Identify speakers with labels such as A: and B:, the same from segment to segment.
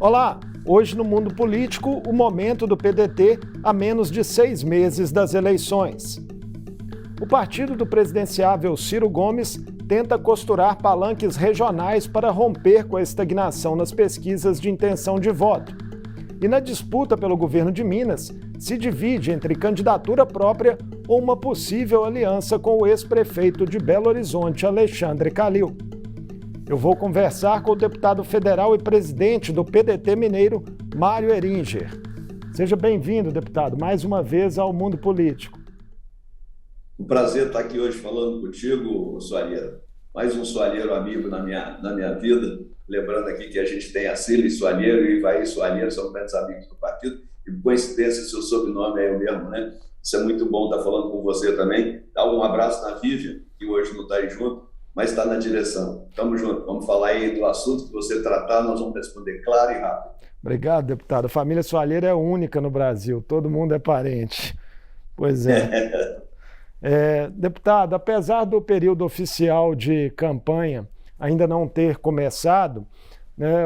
A: Olá! Hoje no mundo político, o momento do PDT a menos de 6 meses das eleições. O partido do presidenciável Ciro Gomes tenta costurar palanques regionais para romper com a estagnação nas pesquisas de intenção de voto. E na disputa pelo governo de Minas, se divide entre candidatura própria ou uma possível aliança com o ex-prefeito de Belo Horizonte, Alexandre Calil. Eu vou conversar com o deputado federal e presidente do PDT mineiro, Mário Heringer. Seja bem-vindo, deputado, mais uma vez ao Mundo Político.
B: Um prazer estar aqui hoje falando contigo, Soalheiro. Mais um soalheiro amigo na minha vida. Lembrando aqui que a gente tem a Cília Soalheiro e Ivaí Soalheiro, são grandes amigos do partido. E por coincidência, seu sobrenome é o mesmo, né? Isso é muito bom estar falando com você também. Dá um abraço na Vivian, que hoje não está aí junto, mas está na direção. Tamo junto. Vamos falar aí do assunto que você tratar, nós vamos responder claro e rápido.
A: Obrigado, deputado. A família Soalheiro é única no Brasil, todo mundo é parente. Pois é. Deputado, apesar do período oficial de campanha ainda não ter começado, né,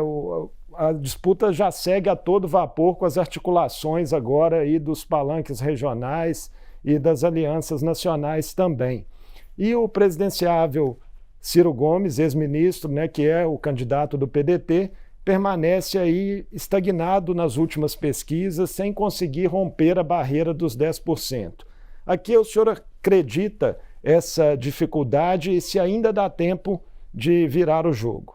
A: a disputa já segue a todo vapor com as articulações agora aí dos palanques regionais e das alianças nacionais também. E o presidenciável Ciro Gomes, ex-ministro, né, que é o candidato do PDT, permanece aí estagnado nas últimas pesquisas, sem conseguir romper a barreira dos 10%. Aqui o senhor acredita essa dificuldade e se ainda dá tempo de virar o jogo?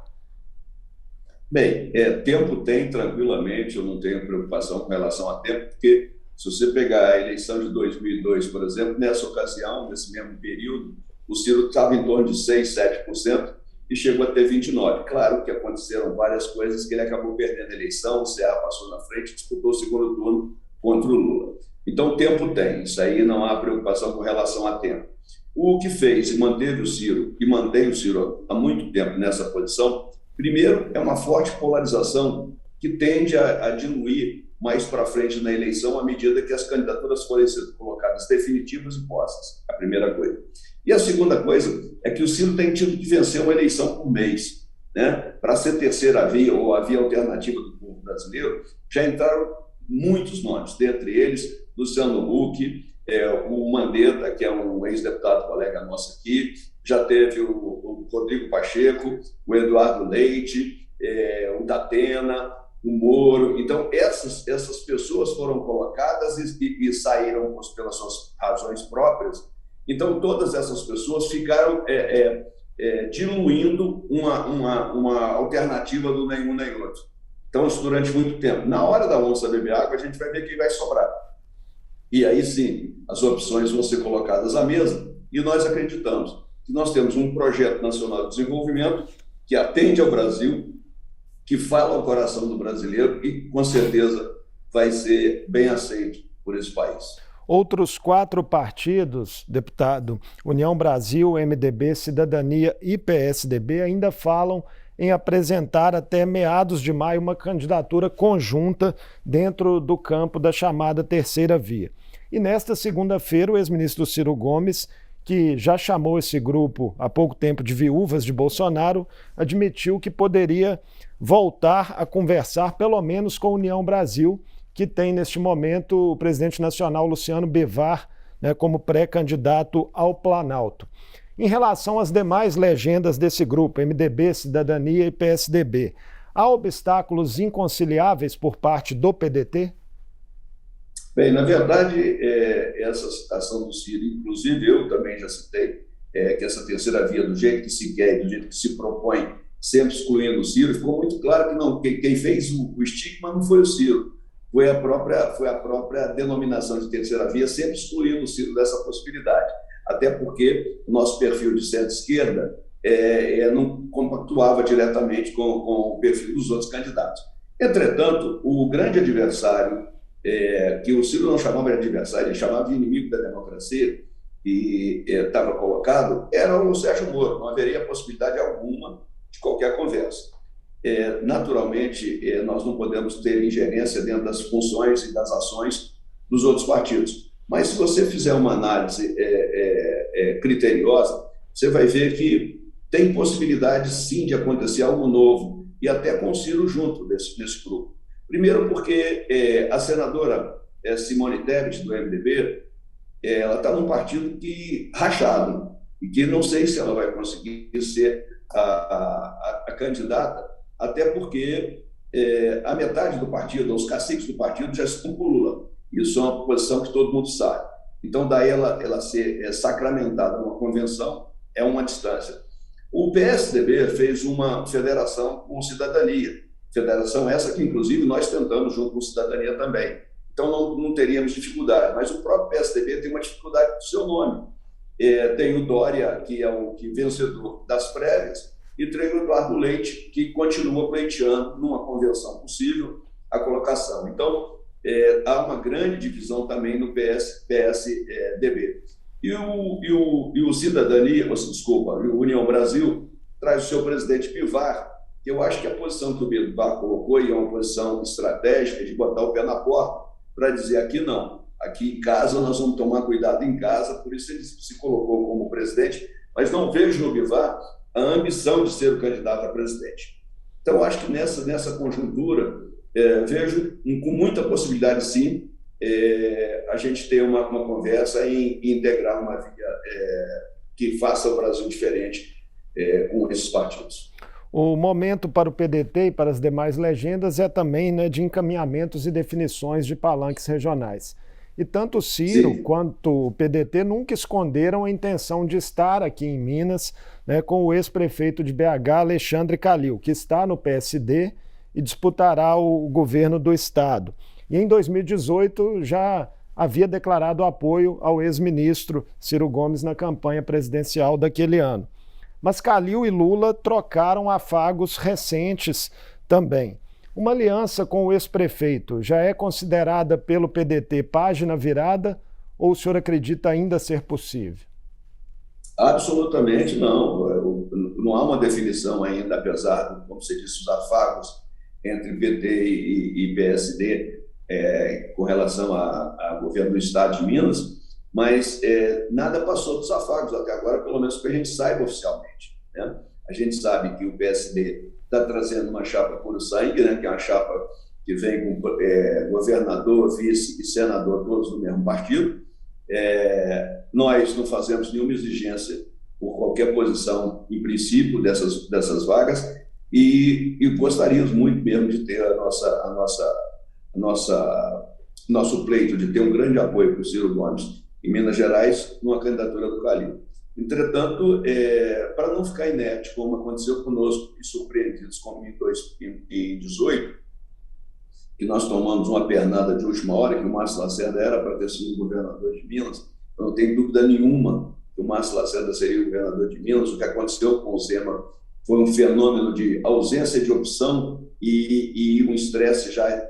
B: Bem, tempo tem tranquilamente, eu não tenho preocupação com relação a tempo, porque se você pegar a eleição de 2002, por exemplo, nessa ocasião, nesse mesmo período, o Ciro estava em torno de 6%, 7% e chegou a ter 29%. Claro que aconteceram várias coisas que ele acabou perdendo a eleição, o Serra passou na frente e disputou o segundo turno contra o Lula. Então, tempo tem, isso aí não há preocupação com relação a tempo. O que fez e manteve o Ciro, e mantém o Ciro há muito tempo nessa posição, primeiro, é uma forte polarização que tende a diluir mais para frente na eleição à medida que as candidaturas forem sendo colocadas definitivas e postas, a primeira coisa. E a segunda coisa é que o Ciro tem tido que vencer uma eleição por mês, né? Para ser terceira via ou a via alternativa do povo brasileiro, já entraram muitos nomes, dentre eles Luciano Huck, o Mandetta, que é um ex-deputado colega nosso aqui, já teve o Rodrigo Pacheco, o Eduardo Leite, o Datena, o Moro. Então, essas pessoas foram colocadas e saíram pelas suas razões próprias. Então, todas essas pessoas ficaram diluindo uma alternativa do nenhum nem outro. Então, isso durante muito tempo. Na hora da onça beber água, a gente vai ver quem vai sobrar. E aí, sim, as opções vão ser colocadas à mesa e nós acreditamos que nós temos um projeto nacional de desenvolvimento que atende ao Brasil, que fala ao coração do brasileiro e, com certeza, vai ser bem aceito por esse país.
A: Outros 4 partidos, deputado, União Brasil, MDB, Cidadania e PSDB, ainda falam em apresentar até meados de maio uma candidatura conjunta dentro do campo da chamada terceira via. E nesta segunda-feira, o ex-ministro Ciro Gomes, que já chamou esse grupo há pouco tempo de viúvas de Bolsonaro, admitiu que poderia voltar a conversar pelo menos com a União Brasil, que tem neste momento o presidente nacional Luciano Bivar, né, como pré-candidato ao Planalto. Em relação às demais legendas desse grupo, MDB, Cidadania e PSDB, há obstáculos inconciliáveis por parte do PDT?
B: Bem, na verdade, essa citação do Ciro, inclusive eu também já citei, que essa terceira via, do jeito que se quer, do jeito que se propõe, sempre excluindo o Ciro, ficou muito claro que não, quem fez o estigma não foi o Ciro, foi a própria denominação de terceira via, sempre excluindo o Ciro dessa possibilidade. Até porque o nosso perfil de centro-esquerda não compactuava diretamente com o perfil dos outros candidatos. Entretanto, o grande adversário, que o Ciro não chamava de adversário, ele chamava de inimigo da democracia, e estava colocado, era o Sérgio Moro. Não haveria possibilidade alguma de qualquer conversa. Naturalmente, nós não podemos ter ingerência dentro das funções e das ações dos outros partidos. Mas se você fizer uma análise criteriosa, você vai ver que tem possibilidade, sim, de acontecer algo novo e até com o Ciro junto nesse grupo. Primeiro porque a senadora Simone Tebet, do MDB, ela está num partido rachado, e que não sei se ela vai conseguir ser a candidata, até porque a metade do partido, os caciques do partido, já estão com Lula. Isso é uma posição que todo mundo sabe. Então, daí ela ser sacramentada numa convenção é uma distância. O PSDB fez uma federação com Cidadania, federação essa que, inclusive, nós tentamos junto com Cidadania também. Então, não teríamos dificuldade, mas o próprio PSDB tem uma dificuldade do seu nome. Tem o Dória, que é o vencedor das prévias, e tem o Eduardo Leite, que continua pleiteando, numa convenção possível, a colocação. Então, há uma grande divisão também no PSDB. E o Cidadania, desculpa, o União Brasil, traz o seu presidente Bivar, que eu acho que a posição que o Bivar colocou, e é uma posição estratégica de botar o pé na porta, para dizer aqui não, aqui em casa nós vamos tomar cuidado em casa, por isso ele se colocou como presidente, mas não vejo no Bivar a ambição de ser o candidato a presidente. Então, acho que nessa conjuntura, vejo com muita possibilidade, sim, a gente ter uma conversa e integrar uma via que faça o Brasil diferente com esses partidos.
A: O momento para o PDT e para as demais legendas é também, né, de encaminhamentos e definições de palanques regionais. E tanto o Ciro
B: Sim.
A: quanto o PDT nunca esconderam a intenção de estar aqui em Minas, né, com o ex-prefeito de BH, Alexandre Calil, que está no PSD e disputará o governo do estado. E em 2018 já havia declarado apoio ao ex-ministro Ciro Gomes na campanha presidencial daquele ano. Mas Calil e Lula trocaram afagos recentes também. Uma aliança com o ex-prefeito já é considerada pelo PDT página virada ou o senhor acredita ainda ser possível?
B: Absolutamente não. Não há uma definição ainda, apesar de, como você disse, os afagos entre PT e PSD com relação ao governo do Estado de Minas, mas nada passou dos afagos até agora, pelo menos que a gente saiba oficialmente, né? A gente sabe que o PSD está trazendo uma chapa puro sangue, né, que é uma chapa que vem com governador, vice e senador todos do mesmo partido. Nós não fazemos nenhuma exigência por qualquer posição, em princípio, dessas vagas, e gostaríamos muito mesmo de ter nosso pleito de ter um grande apoio para o Ciro Gomes em Minas Gerais, numa candidatura do Calil. Entretanto, para não ficar inerte, como aconteceu conosco e surpreendidos como em 2018, que nós tomamos uma pernada de última hora, que o Márcio Lacerda era para ter sido governador de Minas, eu não tenho dúvida nenhuma que o Márcio Lacerda seria o governador de Minas. O que aconteceu com o Zema foi um fenômeno de ausência de opção e um estresse já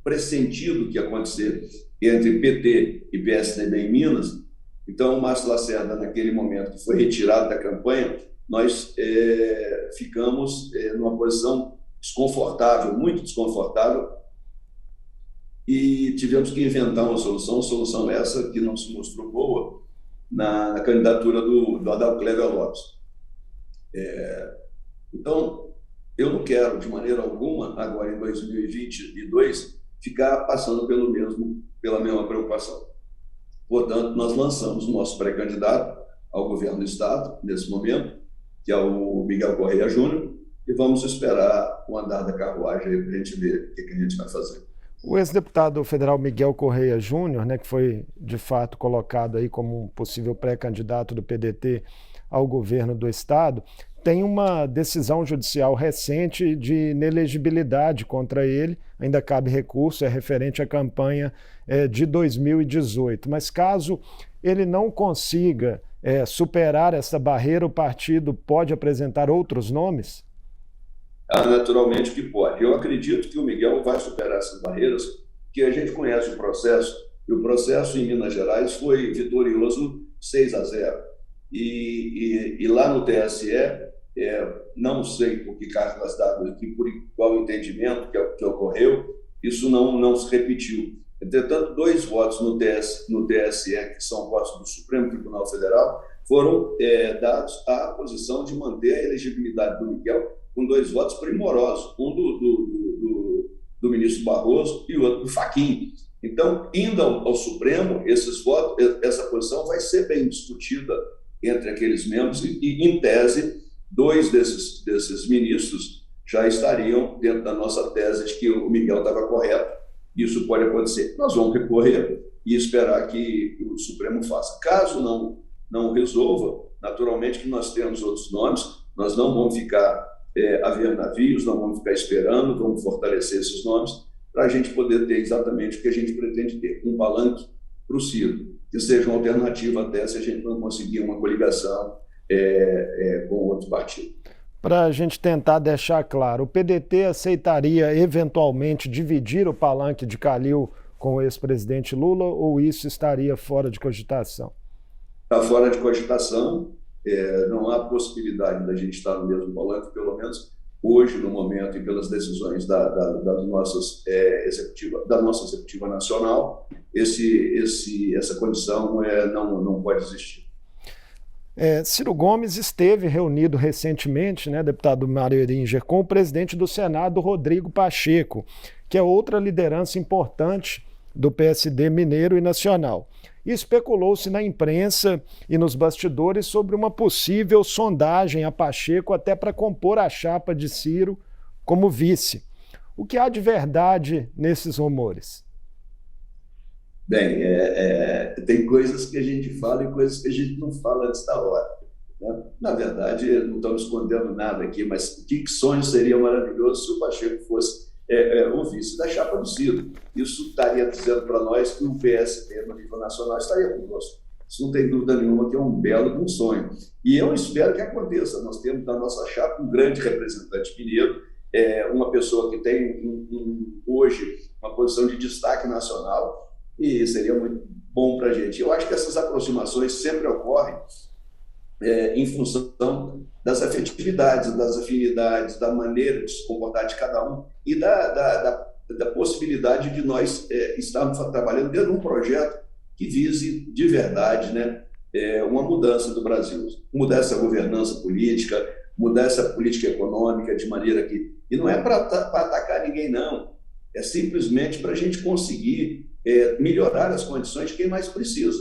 B: pressentido que ia acontecer entre PT e PSDB em Minas. Então, o Márcio Lacerda, naquele momento que foi retirado da campanha, nós ficamos numa posição desconfortável, muito desconfortável, e tivemos que inventar uma solução essa que não se mostrou boa na candidatura do Adalclévio Lopes. Então, eu não quero, de maneira alguma, agora em 2022, ficar passando pela mesma preocupação. Portanto, nós lançamos o nosso pré-candidato ao governo do Estado, nesse momento, que é o Miguel Correia Júnior, e vamos esperar o andar da carruagem para a gente ver o que a gente vai fazer.
A: O ex-deputado federal Miguel Correia Júnior, né, que foi de fato colocado aí como um possível pré-candidato do PDT ao governo do Estado, tem uma decisão judicial recente de inelegibilidade contra ele, ainda cabe recurso, é referente à campanha de 2018. Mas caso ele não consiga superar essa barreira, o partido pode apresentar outros nomes?
B: Naturalmente que pode. Eu acredito que o Miguel vai superar essas barreiras, porque a gente conhece o processo, e o processo em Minas Gerais foi vitorioso 6-0. E lá no TSE, não sei por que cargas d'água aqui, por qual entendimento que ocorreu, isso não se repetiu. Entretanto, 2 votos no TSE, que são votos do Supremo Tribunal Federal, foram dados à posição de manter a elegibilidade do Miguel com 2 votos primorosos, um do ministro Barroso e o outro do Fachin. Então, indo ao Supremo, esses votos, essa posição vai ser bem discutida entre aqueles membros e em tese, 2 desses ministros já estariam dentro da nossa tese de que o Miguel estava correto. Isso pode acontecer. Nós vamos recorrer e esperar que o Supremo faça. Caso não resolva, naturalmente que nós temos outros nomes, nós não vamos ficar a ver navios, não vamos ficar esperando, vamos fortalecer esses nomes para a gente poder ter exatamente o que a gente pretende ter, um palanque para o Ciro, que seja uma alternativa até se a gente não conseguir uma coligação com outro partido.
A: Para a gente tentar deixar claro, o PDT aceitaria eventualmente dividir o palanque de Calil com o ex-presidente Lula ou isso estaria fora de cogitação?
B: Está fora de cogitação, não há possibilidade da gente estar no mesmo palanque, pelo menos hoje, no momento, e pelas decisões da nossa executiva nacional, essa condição não pode existir.
A: Ciro Gomes esteve reunido recentemente, né, deputado Mário Eringer, com o presidente do Senado, Rodrigo Pacheco, que é outra liderança importante do PSD mineiro e nacional. E especulou-se na imprensa e nos bastidores sobre uma possível sondagem a Pacheco até para compor a chapa de Ciro como vice. O que há de verdade nesses rumores?
B: Bem, tem coisas que a gente fala e coisas que a gente não fala antes da hora, né? Na verdade, não estamos escondendo nada aqui, mas que sonho seria maravilhoso se o Pacheco fosse o vice da chapa do Ciro. Isso estaria dizendo para nós que o PSD, no nível nacional, estaria conosco. Isso não tem dúvida nenhuma que é um belo sonho. E eu espero que aconteça. Nós temos na nossa chapa um grande representante mineiro, uma pessoa que tem hoje uma posição de destaque nacional, e seria muito bom para a gente. Eu acho que essas aproximações sempre ocorrem em função das afetividades, das afinidades, da maneira de se comportar de cada um e da possibilidade de nós estarmos trabalhando dentro de um projeto que vise de verdade, né, uma mudança do Brasil, mudar essa governança política, mudar essa política econômica de maneira que... E não é para atacar ninguém, não. É simplesmente para a gente conseguir melhorar as condições de quem mais precisa.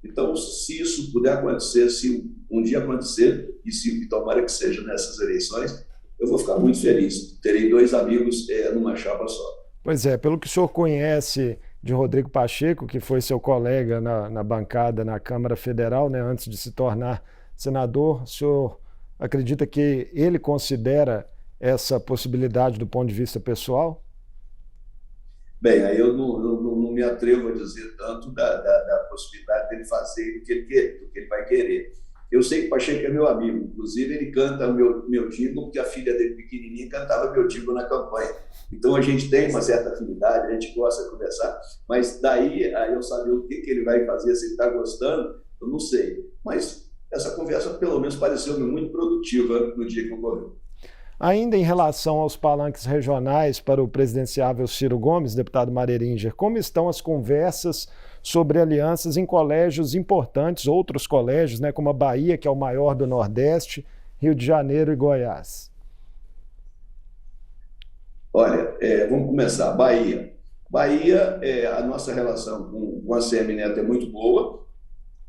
B: Então, se isso puder acontecer, se um dia acontecer, e tomara que seja nessas eleições, eu vou ficar muito feliz. Terei 2 amigos numa chapa só.
A: Pois é, pelo que o senhor conhece de Rodrigo Pacheco, que foi seu colega na bancada na Câmara Federal, né, antes de se tornar senador, o senhor acredita que ele considera essa possibilidade do ponto de vista pessoal?
B: Bem, aí eu não me atrevo a dizer tanto da possibilidade dele fazer o que ele vai querer. Eu sei que o Pacheco é meu amigo, inclusive ele canta meu jingle, porque a filha dele pequenininha cantava meu jingle na campanha. Então a gente tem uma certa afinidade, a gente gosta de conversar, mas daí a eu saber o que ele vai fazer, se ele está gostando, eu não sei. Mas essa conversa, pelo menos, pareceu-me muito produtiva no dia que ocorreu.
A: Ainda em relação aos palanques regionais para o presidenciável Ciro Gomes, deputado Mário Eringer, como estão as conversas sobre alianças em colégios importantes, outros colégios, né, como a Bahia, que é o maior do Nordeste, Rio de Janeiro e Goiás?
B: Olha, vamos começar. Bahia. Bahia, a nossa relação com a ACM Neto é muito boa.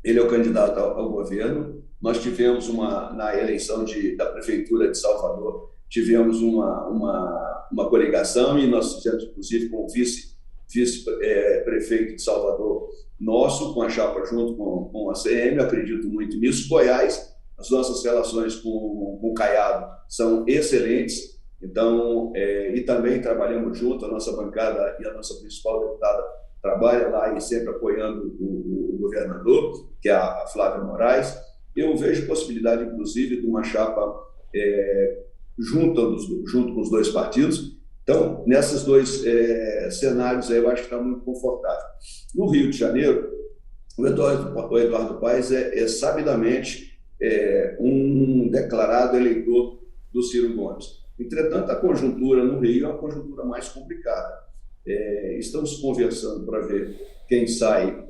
B: Ele é o candidato ao governo. Nós tivemos na eleição da Prefeitura de Salvador, tivemos uma coligação e nós fizemos, inclusive, com o vice-prefeito de Salvador nosso, com a chapa junto com a CM, eu acredito muito nisso. Goiás, as nossas relações com o Caiado são excelentes, então, e também trabalhamos junto, a nossa bancada e a nossa principal deputada trabalha lá e sempre apoiando o governador, que é a Flávia Moraes. Eu vejo possibilidade, inclusive, de uma chapa junto com os 2 partidos. Então, nesses 2 cenários, aí, eu acho que está muito confortável. No Rio de Janeiro, o Eduardo Paes é sabidamente um declarado eleitor do Ciro Gomes. Entretanto, a conjuntura no Rio é uma conjuntura mais complicada. Estamos conversando para ver quem sai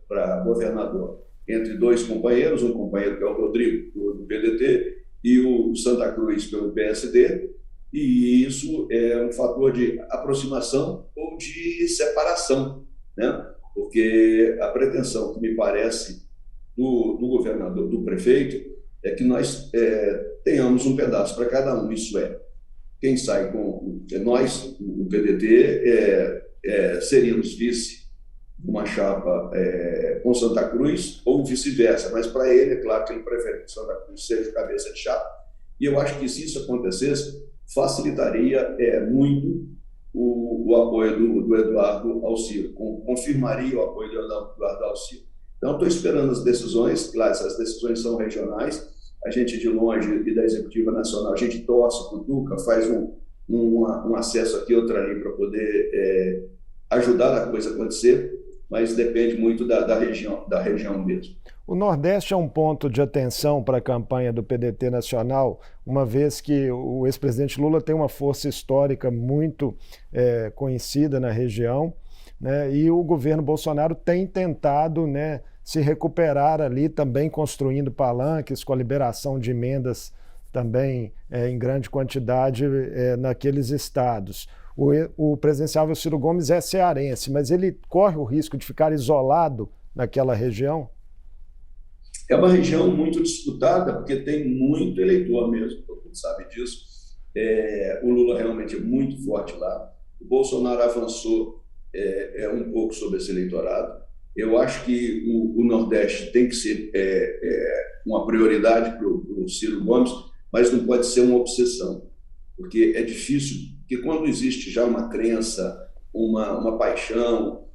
B: para governador entre 2 companheiros, um companheiro que é o Rodrigo, do PDT, e o Santa Cruz pelo PSD, e isso é um fator de aproximação ou de separação, né? Porque a pretensão que me parece do governador, do prefeito, é que nós tenhamos um pedaço para cada um, isso é, quem sai com nós, o PDT, seríamos vice uma chapa com Santa Cruz ou vice-versa, mas para ele, é claro que ele prefere que Santa Cruz seja cabeça de chapa, e eu acho que se isso acontecesse, facilitaria muito o apoio do Eduardo ao Ciro, confirmaria o apoio do Eduardo ao Ciro. Então, estou esperando as decisões, claro, essas decisões são regionais, a gente de longe e da Executiva Nacional, a gente torce, cutuca, faz um acesso aqui, outro ali, para poder ajudar a coisa a acontecer, mas depende muito da região mesmo.
A: O Nordeste é um ponto de atenção para a campanha do PDT nacional, uma vez que o ex-presidente Lula tem uma força histórica muito conhecida na região, né, e o governo Bolsonaro tem tentado, né, se recuperar ali, também construindo palanques com a liberação de emendas também em grande quantidade naqueles estados. O presidenciável Ciro Gomes é cearense, mas ele corre o risco de ficar isolado naquela região?
B: É uma região muito disputada, porque tem muito eleitor mesmo, todo mundo sabe disso. O Lula realmente é muito forte lá. O Bolsonaro avançou um pouco sobre esse eleitorado. Eu acho que o Nordeste tem que ser uma prioridade para o Ciro Gomes, mas não pode ser uma obsessão, porque é difícil, porque quando existe já uma crença, uma paixão,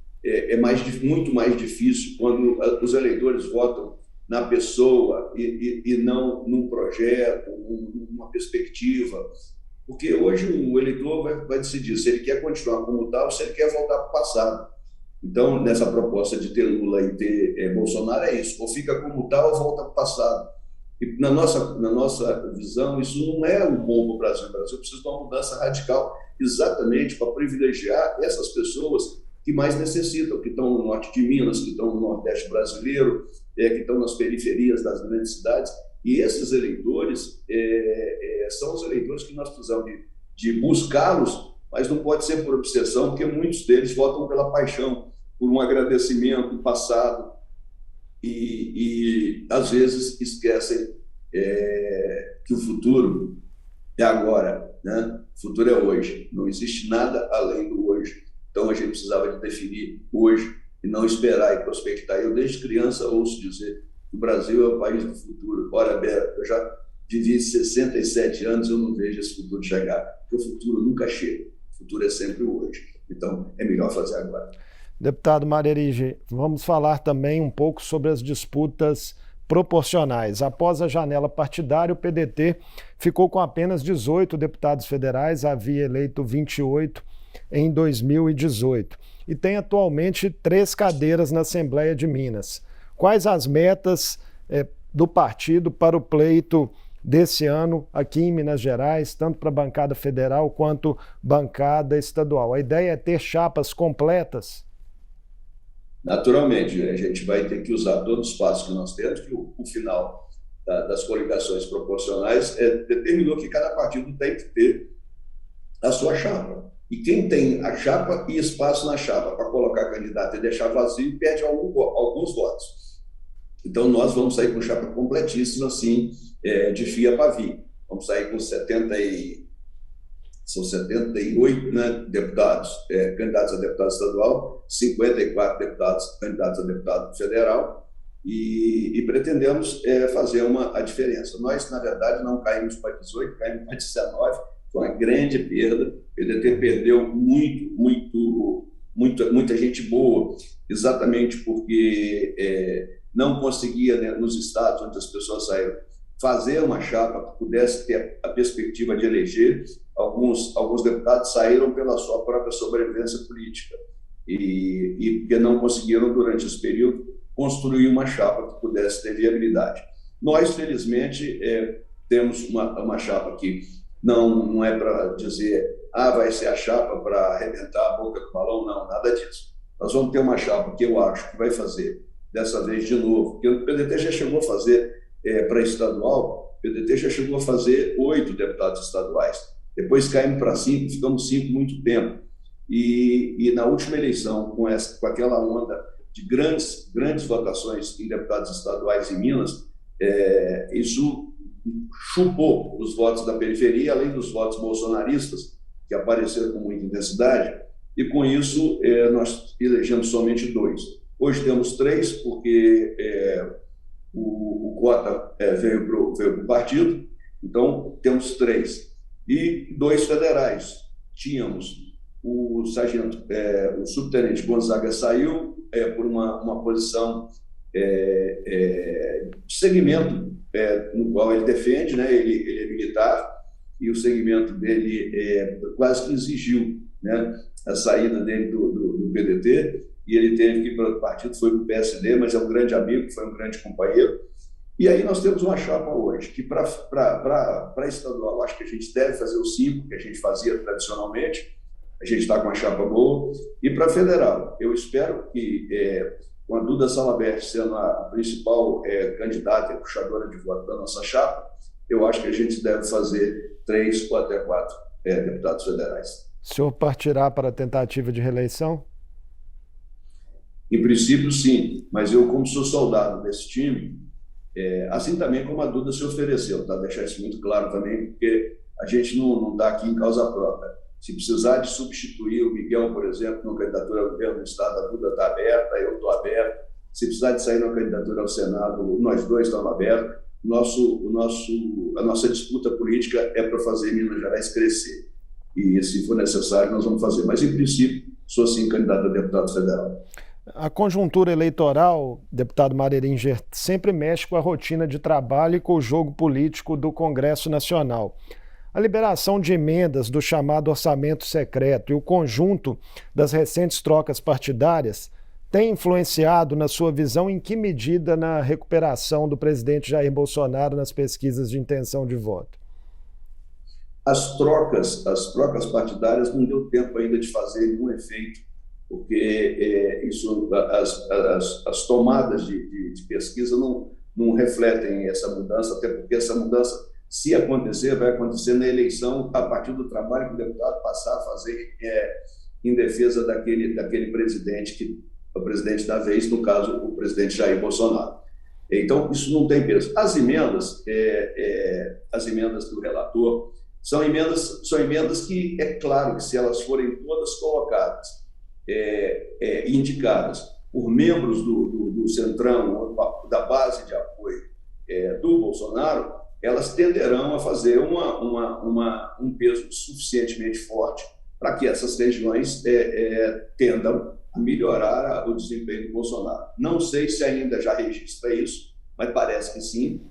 B: muito mais difícil quando os eleitores votam na pessoa e não num projeto, numa perspectiva. Porque hoje o eleitor vai decidir se ele quer continuar como está ou se ele quer voltar para o passado. Então, nessa proposta de ter Lula e ter Bolsonaro, é isso. Ou fica como está ou volta para o passado. E na nossa visão, isso não é o bom para o Brasil. O Brasil precisa de uma mudança radical exatamente para privilegiar essas pessoas que mais necessitam, que estão no norte de Minas, que estão no Nordeste brasileiro, que estão nas periferias das grandes cidades. E esses eleitores são os eleitores que nós precisamos de buscá-los, mas não pode ser por obsessão, porque muitos deles votam pela paixão, por um agradecimento passado e às vezes esquecem que o futuro é agora, né? O futuro é hoje, não existe nada além do hoje. Então a gente precisava de definir hoje e não esperar e prospectar. Eu desde criança ouço dizer que o Brasil é o país do futuro. Ora, Beto, eu já vivi 67 anos, eu não vejo esse futuro chegar, porque o futuro nunca chega. O futuro é sempre o hoje. Então, é melhor fazer agora.
A: Deputado Mário Erigem, vamos falar também um pouco sobre as disputas proporcionais. Após a janela partidária, o PDT ficou com apenas 18 deputados federais, havia eleito 28 em 2018. E tem atualmente 3 cadeiras na Assembleia de Minas. Quais as metas do partido para o pleito desse ano aqui em Minas Gerais, tanto para a bancada federal quanto bancada estadual? A ideia é ter chapas completas?
B: Naturalmente, a gente vai ter que usar todos os passos que nós temos, que o final das coligações proporcionais determinou que cada partido tem que ter a sua chapa. E quem tem a chapa e espaço na chapa para colocar candidato e deixar vazio, perde alguns votos. Então, nós vamos sair com chapa completíssima, assim, de fia a pavio. Vamos sair com 78, né, deputados, candidatos a deputado estadual, 54 deputados candidatos a deputado federal, e pretendemos fazer a diferença. Nós, na verdade, não caímos para 18, caímos para 19, foi uma grande perda. O PDT perdeu muita gente boa, exatamente porque não conseguia, né, nos estados onde as pessoas saíram, fazer uma chapa que pudesse ter a perspectiva de eleger. Alguns deputados saíram pela sua própria sobrevivência política e porque não conseguiram, durante esse período, construir uma chapa que pudesse ter viabilidade. Nós, felizmente, temos uma chapa que não é para dizer vai ser a chapa para arrebentar a boca do balão, não, nada disso. Nós vamos ter uma chapa que eu acho que vai fazer, dessa vez de novo, porque o PDT já chegou a fazer para estadual O PDT já chegou a fazer 8 deputados estaduais. Depois caímos para 5, ficamos 5 muito tempo. E na última eleição, com aquela onda de grandes votações em deputados estaduais em Minas, isso chupou os votos da periferia, além dos votos bolsonaristas, que apareceram com muita intensidade, e com isso nós elegemos somente 2. Hoje temos 3, porque o Cota veio para o partido, então temos 3. E 2 federais. Tínhamos o sargento, o subtenente Gonzaga saiu por uma posição de segmento no qual ele defende, né? Ele é militar, e o segmento dele quase que exigiu, né, a saída dele do PDT, e ele teve que ir para o partido, foi para o PSD, mas é um grande amigo, foi um grande companheiro. E aí nós temos uma chapa hoje, que para estadual, acho que a gente deve fazer o 5, que a gente fazia tradicionalmente, a gente está com a chapa boa, e para federal, eu espero que, com a Duda Salabert sendo a principal candidata e puxadora de voto da nossa chapa, eu acho que a gente deve fazer 3 ou até 4 deputados federais.
A: O senhor partirá para a tentativa de reeleição?
B: Em princípio, sim, mas eu, como sou soldado desse time, assim também como a Duda se ofereceu, tá? Deixar isso muito claro também, porque a gente não está aqui em causa própria. Se precisar de substituir o Miguel, por exemplo, na candidatura ao governo do Estado, a Duda está aberta, eu estou aberto. Se precisar de sair na candidatura ao Senado, nós 2 estamos abertos. A nossa disputa política é para fazer Minas Gerais crescer. E, se for necessário, nós vamos fazer. Mas, em princípio, sou sim candidato a deputado federal.
A: A conjuntura eleitoral, deputado Mário Heringer, sempre mexe com a rotina de trabalho e com o jogo político do Congresso Nacional. A liberação de emendas do chamado orçamento secreto e o conjunto das recentes trocas partidárias tem influenciado, na sua visão, em que medida na recuperação do presidente Jair Bolsonaro nas pesquisas de intenção de voto?
B: As trocas partidárias não deu tempo ainda de fazer nenhum efeito, porque as tomadas de pesquisa não refletem essa mudança, até porque essa mudança, se acontecer, vai acontecer na eleição, a partir do trabalho que o deputado passar a fazer em defesa daquele presidente, o presidente da vez, no caso, o presidente Jair Bolsonaro. Então, isso não tem peso. As emendas do relator são emendas que, é claro, que se elas forem todas colocadas, indicadas por membros do Centrão, da base de apoio do Bolsonaro, elas tenderão a fazer um peso suficientemente forte para que essas regiões tendam a melhorar o desempenho do Bolsonaro. Não sei se ainda já registra isso, mas parece que sim.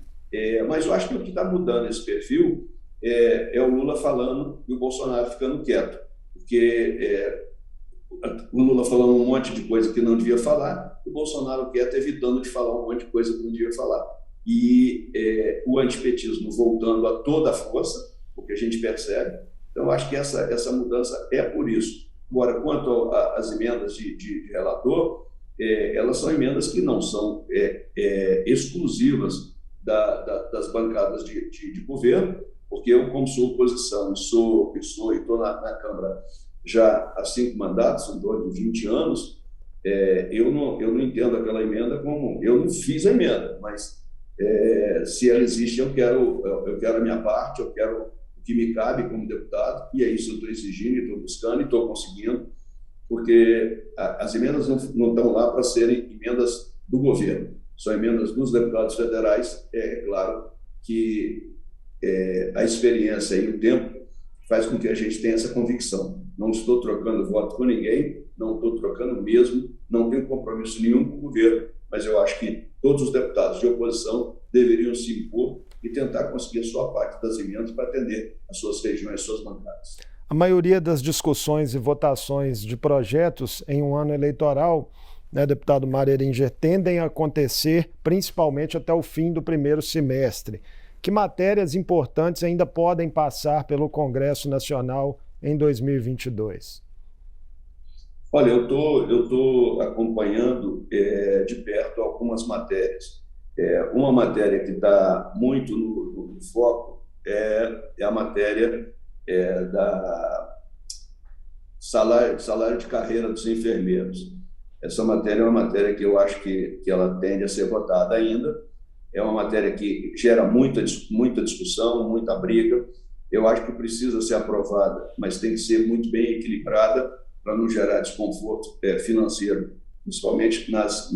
B: Mas eu acho que o que está mudando esse perfil é o Lula falando e o Bolsonaro ficando quieto, porque o Lula falando um monte de coisa que não devia falar, o Bolsonaro quieto evitando de falar um monte de coisa que não devia falar. E o antipetismo voltando a toda a força, o que a gente percebe. Então, eu acho que essa mudança é por isso. Agora, quanto às emendas de relator, elas são emendas que não são exclusivas das bancadas de governo, porque eu, como sou oposição e estou na Câmara já há 5 mandatos, em torno de 20 anos, eu não entendo aquela emenda como... Eu não fiz a emenda, mas se ela existe, eu quero a minha parte, eu quero o que me cabe como deputado, e é isso que eu estou exigindo, estou buscando e estou conseguindo, porque as emendas não estão lá para serem emendas do governo, são emendas dos deputados federais. É claro que a experiência e o tempo faz com que a gente tenha essa convicção. Não estou trocando voto com ninguém, não estou trocando mesmo, não tenho compromisso nenhum com o governo, mas eu acho que todos os deputados de oposição deveriam se impor e tentar conseguir a sua parte das emendas para atender as suas regiões, as suas bancadas.
A: A maioria das discussões e votações de projetos em um ano eleitoral, né, deputado Mário Heringer, tendem a acontecer principalmente até o fim do primeiro semestre. Que matérias importantes ainda podem passar pelo Congresso Nacional em 2022?
B: Olha, eu tô acompanhando de perto algumas matérias. Uma matéria que está muito o foco é a matéria da salário de carreira dos enfermeiros. Essa matéria é uma matéria que eu acho que ela tende a ser votada ainda. É uma matéria que gera muita discussão, muita briga. Eu acho que precisa ser aprovada, mas tem que ser muito bem equilibrada para não gerar desconforto financeiro, principalmente nas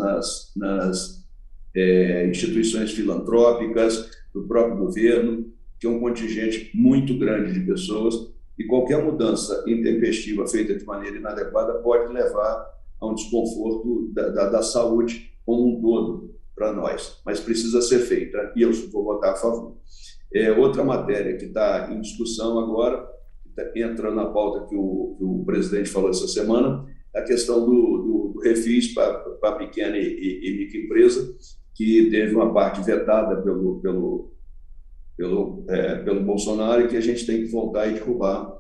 B: instituições filantrópicas, do próprio governo, que é um contingente muito grande de pessoas, e qualquer mudança intempestiva feita de maneira inadequada pode levar a um desconforto da saúde como um todo para nós, mas precisa ser feita, e eu vou votar a favor. Outra matéria que está em discussão agora, entra na pauta que o presidente falou essa semana, a questão do refis para pequena e microempresa, que teve uma parte vetada pelo Bolsonaro, e que a gente tem que voltar e derrubar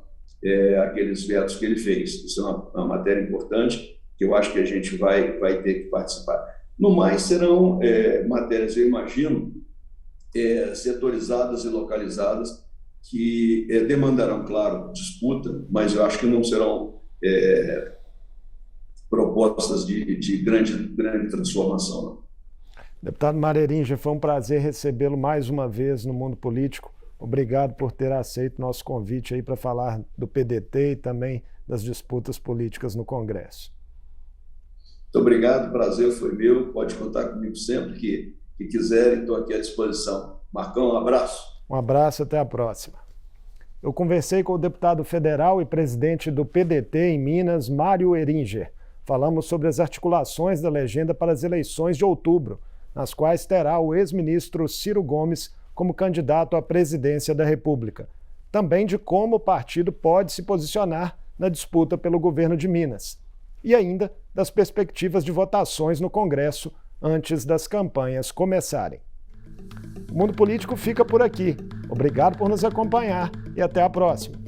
B: aqueles vetos que ele fez. Isso é uma matéria importante, que eu acho que a gente vai ter que participar. No mais, serão matérias, eu imagino, setorizadas e localizadas, que demandarão, claro, disputa, mas eu acho que não serão propostas de grande transformação, não.
A: Deputado Mário Heringer, foi um prazer recebê-lo mais uma vez no Mundo Político. Obrigado por ter aceito nosso convite aí para falar do PDT e também das disputas políticas no Congresso.
B: Muito obrigado, o prazer foi meu. Pode contar comigo sempre que quiserem, estou aqui à disposição. Marcão, um abraço.
A: Um abraço, até a próxima. Eu conversei com o deputado federal e presidente do PDT em Minas, Mário Heringer. Falamos sobre as articulações da legenda para as eleições de outubro, nas quais terá o ex-ministro Ciro Gomes como candidato à presidência da República. Também de como o partido pode se posicionar na disputa pelo governo de Minas. E ainda das perspectivas de votações no Congresso antes das campanhas começarem. O Mundo Político fica por aqui. Obrigado por nos acompanhar e até a próxima.